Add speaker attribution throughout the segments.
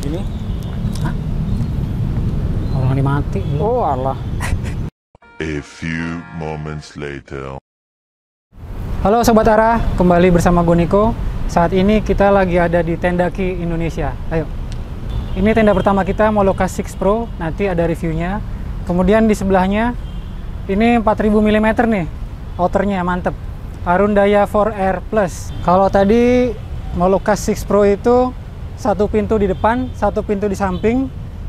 Speaker 1: Ini?
Speaker 2: Hah? Orang mati.
Speaker 1: Oh Allah.
Speaker 3: A few moments later.
Speaker 2: Halo Sobat Ara, kembali bersama gue Niko. Saat ini kita lagi ada di Tendaki Indonesia. Ayo. Ini tenda pertama kita, Moloka 6 Pro. Nanti ada reviewnya. Kemudian di sebelahnya, ini 4000 mm nih. Outernya mantep. Arundaya 4R Plus. Kalau tadi Moloka 6 Pro itu satu pintu di depan, satu pintu di samping.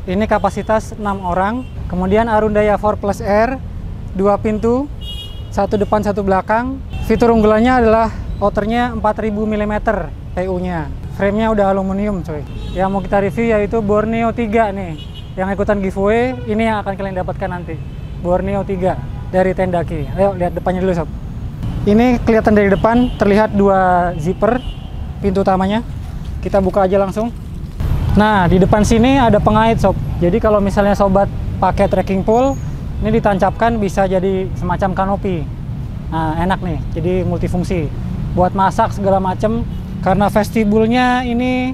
Speaker 2: Ini kapasitas 6 orang. Kemudian Arundaya 4 Plus R, 2 pintu, satu depan, satu belakang. Fitur unggulannya adalah outernya 4000 mm PU-nya. Frame-nya udah aluminium coy. Yang mau kita review yaitu Borneo 3 nih. Yang ikutan giveaway, ini yang akan kalian dapatkan nanti. Borneo 3 dari Tendaki. Ayo lihat depannya dulu sob. Ini kelihatan dari depan, terlihat 2 zipper pintu utamanya. Kita buka aja langsung. Nah, di depan sini ada pengait sob. Jadi kalau misalnya sobat pakai trekking pole, ini ditancapkan bisa jadi semacam kanopi. Nah, enak nih, jadi multifungsi. Buat masak segala macam. Karena vestibulnya ini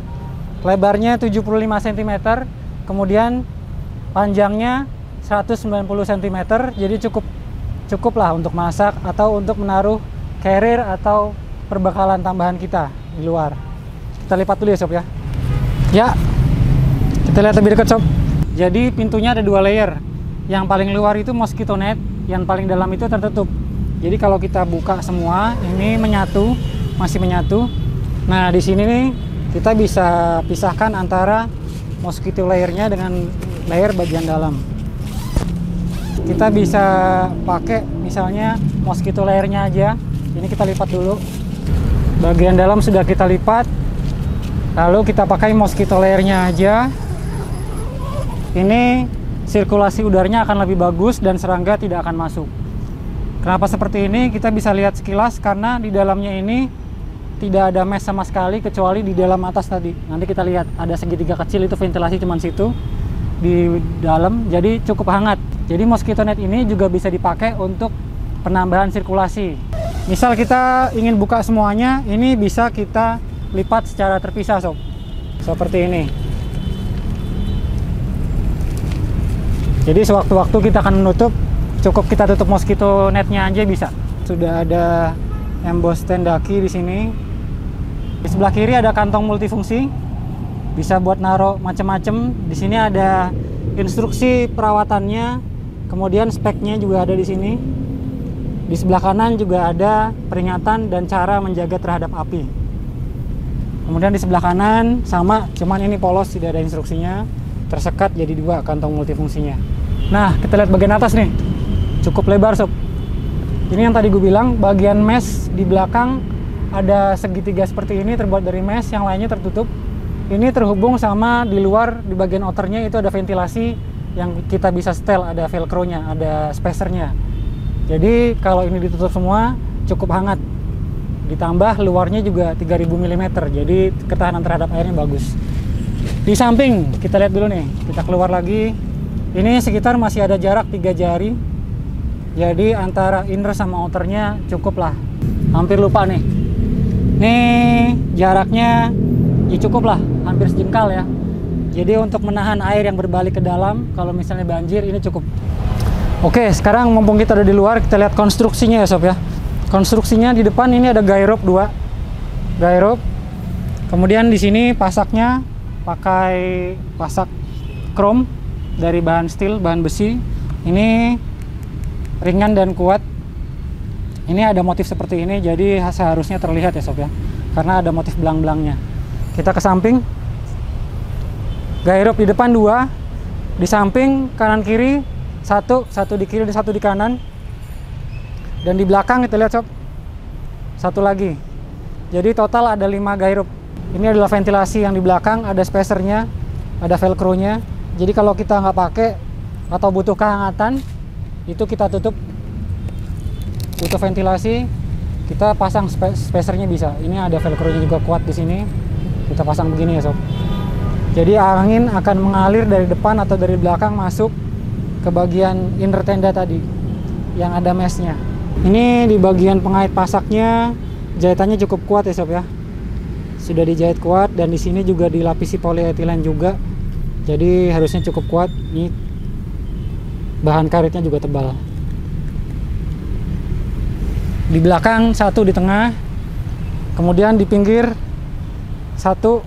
Speaker 2: lebarnya 75 cm, kemudian panjangnya 190 cm, jadi cukup lah untuk masak atau untuk menaruh carrier atau perbekalan tambahan kita di luar. Kita lipat dulu ya sob ya. Ya, kita lihat lebih dekat sob. Jadi pintunya ada 2 layer. Yang paling luar itu mosquito net, yang paling dalam itu tertutup. Jadi kalau kita buka semua, ini menyatu, masih menyatu. Nah, di sini nih kita bisa pisahkan antara mosquito layernya dengan layer bagian dalam. Kita bisa pakai misalnya mosquito layernya aja. Ini kita lipat dulu. Bagian dalam sudah kita lipat. Lalu kita pakai mosquito layernya aja. Ini sirkulasi udaranya akan lebih bagus dan serangga tidak akan masuk. Kenapa seperti ini? Kita bisa lihat sekilas karena di dalamnya ini tidak ada mesh sama sekali kecuali di dalam atas tadi. Nanti kita lihat ada segitiga kecil, itu ventilasi cuman situ di dalam, jadi cukup hangat. Jadi mosquito net ini juga bisa dipakai untuk penambahan sirkulasi. Misal kita ingin buka semuanya, ini bisa kita lipat secara terpisah sob. Seperti ini. Jadi sewaktu-waktu kita akan menutup, cukup kita tutup mosquito netnya aja bisa. Sudah ada emboss Tendaki di sini. Di sebelah kiri ada kantong multifungsi, bisa buat naruh macam-macam. Di sini ada instruksi perawatannya, kemudian speknya juga ada di sini. Di sebelah kanan juga ada peringatan dan cara menjaga terhadap api. Kemudian di sebelah kanan sama, cuman ini polos, tidak ada instruksinya. Tersekat jadi 2 kantong multifungsinya. Nah, kita lihat bagian atas nih, cukup lebar sob. Ini yang tadi gue bilang, bagian mesh di belakang ada segitiga seperti ini terbuat dari mesh, yang lainnya tertutup. Ini terhubung sama di luar, di bagian outernya itu ada ventilasi yang kita bisa setel, ada velcro-nya, ada spacernya. Jadi kalau ini ditutup semua cukup hangat. Ditambah luarnya juga 3000 mm, jadi ketahanan terhadap airnya bagus. Di samping kita lihat dulu nih, kita keluar lagi. Ini sekitar masih ada jarak 3 jari. Jadi antara inner sama outernya cukup lah. Hampir lupa nih. Nih jaraknya ya cukup lah, hampir sejengkal ya. Jadi untuk menahan air yang berbalik ke dalam, kalau misalnya banjir ini cukup. Oke, sekarang mumpung kita ada di luar, kita lihat konstruksinya ya sob ya. Konstruksinya di depan ini ada guy rope 2. Guy rope. Kemudian di sini pasaknya pakai pasak chrome dari bahan steel, bahan besi. Ini ringan dan kuat. Ini ada motif seperti ini, jadi seharusnya terlihat ya sob ya, karena ada motif belang-belangnya. Kita ke samping. Guy rope di depan 2, di samping kanan kiri satu di kiri dan 1 di kanan. Dan di belakang kita lihat sob, 1 lagi. Jadi total ada 5 guy rope. Ini adalah ventilasi yang di belakang, ada spacernya, ada velcro-nya. Jadi kalau kita nggak pakai atau butuh kehangatan, itu kita tutup. Butuh ventilasi, kita pasang spacernya bisa. Ini ada velcro-nya juga kuat di sini. Kita pasang begini ya sob. Jadi angin akan mengalir dari depan atau dari belakang masuk ke bagian inner tenda tadi yang ada meshnya. Ini di bagian pengait pasaknya jahitannya cukup kuat ya sob ya. Sudah dijahit kuat, dan di sini juga dilapisi polietilen juga Jadi harusnya cukup kuat. Ini bahan karetnya juga tebal. Di belakang satu, di tengah, kemudian di pinggir satu,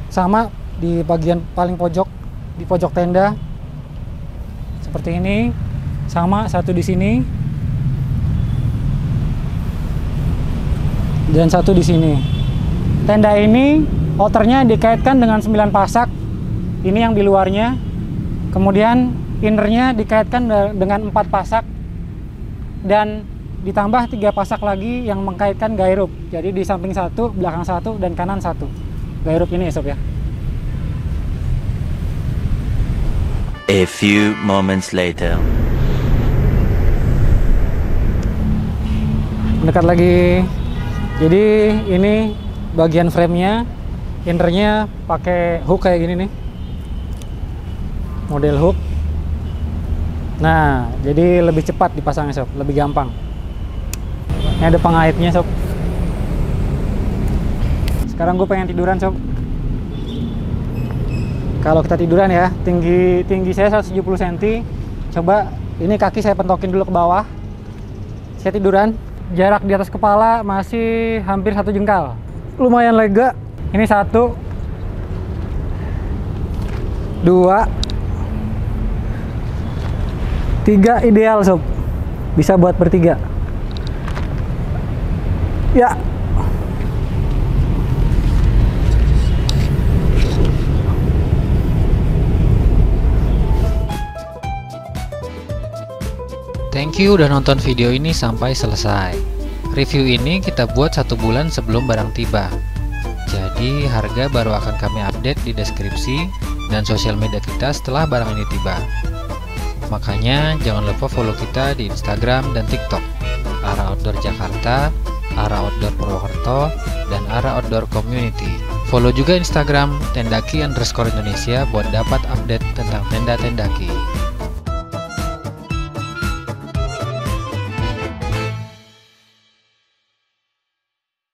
Speaker 2: sama di bagian paling pojok, di pojok tenda seperti ini, sama satu di sini dan satu di sini. Tenda ini outernya dikaitkan dengan 9 pasak, ini yang di luarnya, kemudian innernya dikaitkan dengan 4 pasak, dan ditambah 3 pasak lagi yang mengkaitkan gairup. Jadi di samping satu, belakang satu, dan kanan satu. Gairup ini ya sob ya.
Speaker 1: A few moments later.
Speaker 2: Mendekat lagi. Jadi ini bagian frame-nya, innernya pakai hook kayak gini nih, model hook. Nah, jadi lebih cepat dipasangnya sob, lebih gampang. Ini ada pengaitnya sob. Sekarang gue pengen tiduran sob. Kalau kita tiduran ya, tinggi saya 170 cm. Coba ini kaki saya pentokin dulu ke bawah. Saya tiduran, jarak di atas kepala masih hampir 1 jengkal. Lumayan lega. Ini 1, 2, 3 ideal sob. Bisa buat bertiga. Ya.
Speaker 4: Thank you udah nonton video ini sampai selesai. Review ini kita buat 1 bulan sebelum barang tiba. Jadi harga baru akan kami update di deskripsi dan sosial media kita setelah barang ini tiba. Makanya jangan lupa follow kita di Instagram dan TikTok, Ara Outdoor Jakarta, Ara Outdoor Purwokerto, dan Ara Outdoor Community. Follow juga Instagram Tendaki_Indonesia buat dapat update tentang tenda Tendaki.